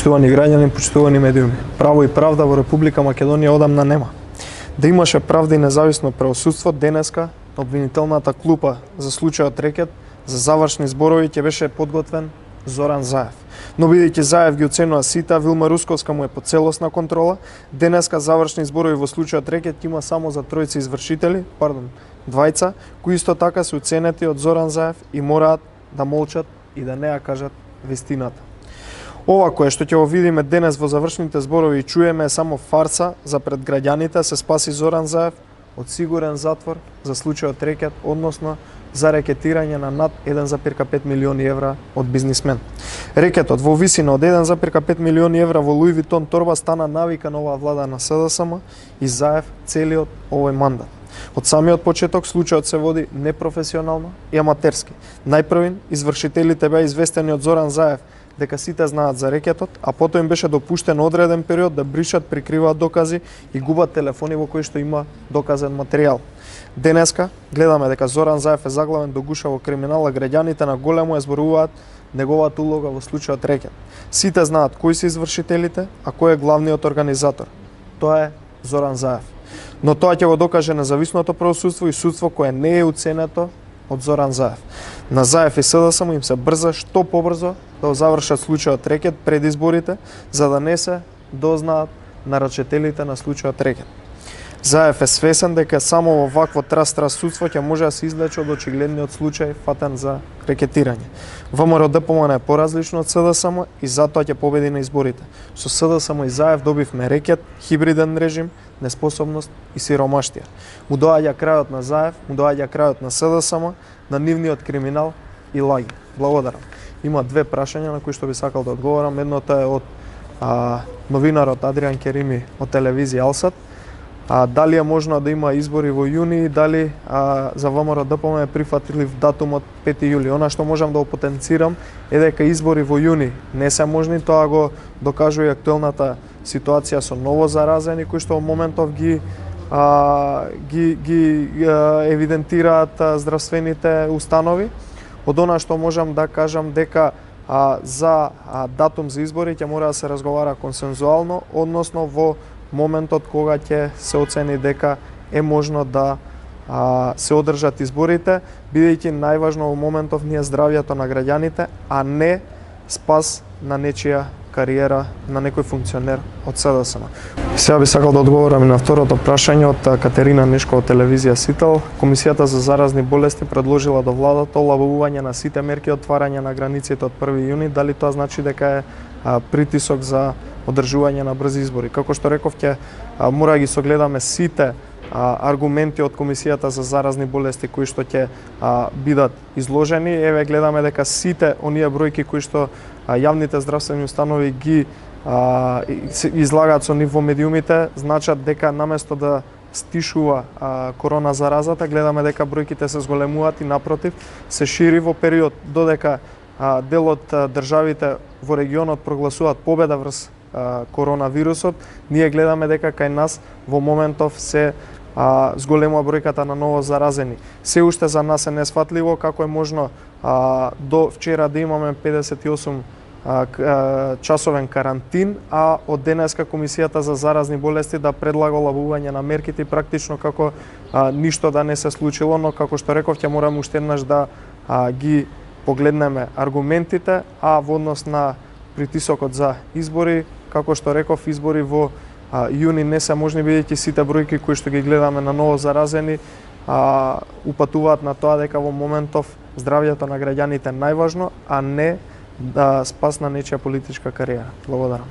Почитувани граѓани, почитувани медиуми. Право и правда во Република Македонија одамна нема. Да имаше правда и независно правосудство, денеска обвинителната клупа за случајот Рекет за завршни зборови ќе беше подготвен Зоран Заев. Но бидејќи Заев ги оценува сите, Вилма Русковска му е под целосна контрола, денеска завршни зборови во случајот Рекет има само за тројца извршители, двајца, кои исто така се оценети од Зоран Заев и мораат да молчат и да не ја кажат вистината. Ова кое што ќе го видиме денес во завршните зборови и чуеме е само фарса за пред граѓаните, се спаси Зоран Заев од сигурен затвор за случајот Рекет, односно за рекетирање на над 1,5 милиони евра од бизнисмен. Рекетот во висина од 1,5 милиони евра во Луи Витон торба стана навика на оваа влада на СДСМ и Заев целиот овој мандат. Од самиот почеток случајот се води непрофесионално и аматерски. Најпрвин извршителите беа известени од Зоран Заев дека сите знаат за Рекетот, а потоа им беше допуштен одреден период да бришат, прикриваат докази и губат телефони во кои што има доказен материјал. Денеска гледаме дека Зоран Заев е заглавен до гуша во криминал, а граѓаните на големо ја зборуваат неговата улога во случајот Рекет. Сите знаат кои се извршителите, а кој е главниот организатор. Тоа е Зоран Заев. Но тоа ќе го докаже независното правосудство и судство кое не е уценето од Зоран Заев. На Заев и СДСМ им се брза што побрзо да завршат случајот Рекет пред изборите, за да не се дознаат нарачителите на случајот Рекет. Заев е свесен дека само во вакво трас судство ќе може да се извлече од очигледниот случај фатен за рекетирање. ВМРО ДПМН е поразлично од СДСМ и затоа ќе победи на изборите. Со СДСМ и Заев добивме Рекет, хибриден режим, неспособност и сиромаштија. Му доаѓа крајот на Заев, му доаѓа крајот на СДСМ, на нивниот криминал и лаги. Благодарам. Има две прашања на кои што би сакал да одговорам. Едното е од новинарот Адриан Керими од телевизија Алсат. Дали е можно да има избори во јуни и дали за ВМРО ДПМН е прифатлив датумот 5 јули. Она што можам да го потенцирам е дека избори во јуни не се можни, тоа го докажува и актуелната ситуација со ново заразени кои што во моментов ги евидентираат здравствените установи. Од она што можам да кажам дека за датум за избори ќе мора да се разговара консензуално, односно во моментот кога ќе се оцени дека е можно да се одржат изборите, бидејќи најважно во моментов ни е здравјето на граѓаните, а не спас на нечија кариера на некој функционер од СДСМ. Сега би сакал да одговорам и на второто прашање од Катерина Нешко од телевизија Сител. Комисијата за заразни болести предложила до владата олабавување на сите мерки отварање на границите од 1 јуни. Дали тоа значи дека е притисок за одржување на брзи избори? Како што реков, ќе мора да ги согледаме сите аргументи од Комисијата за заразни болести кои што ќе бидат изложени. Еве гледаме дека сите оние бројки кои што јавните здравствени установи ги излагаат со нив во медиумите, значат дека наместо да стишува корона заразата, гледаме дека бројките се зголемуваат и напротив се шири во период додека дел од државите во регионот прогласуваат победа врз коронавирусот. Ние гледаме дека кај нас во моментов се зголемува бројката на ново заразени. Се уште за нас е несфатливо како е можно до вчера да имаме 58 часовен карантин, а од денеска Комисијата за заразни болести да предлага олабување на мерките практично како ништо да не се случило, но како што реков ќе мораме уште еднаш да ги погледнеме аргументите, а во однос на притисокот за избори, како што реков, избори во јуни не се можни, бидејќи сите бројки кои што ги гледаме на ново заразени упатуваат на тоа дека во моментов здравјето на граѓаните е најважно, а не да спас на нечија политичка кариера. Благодарам.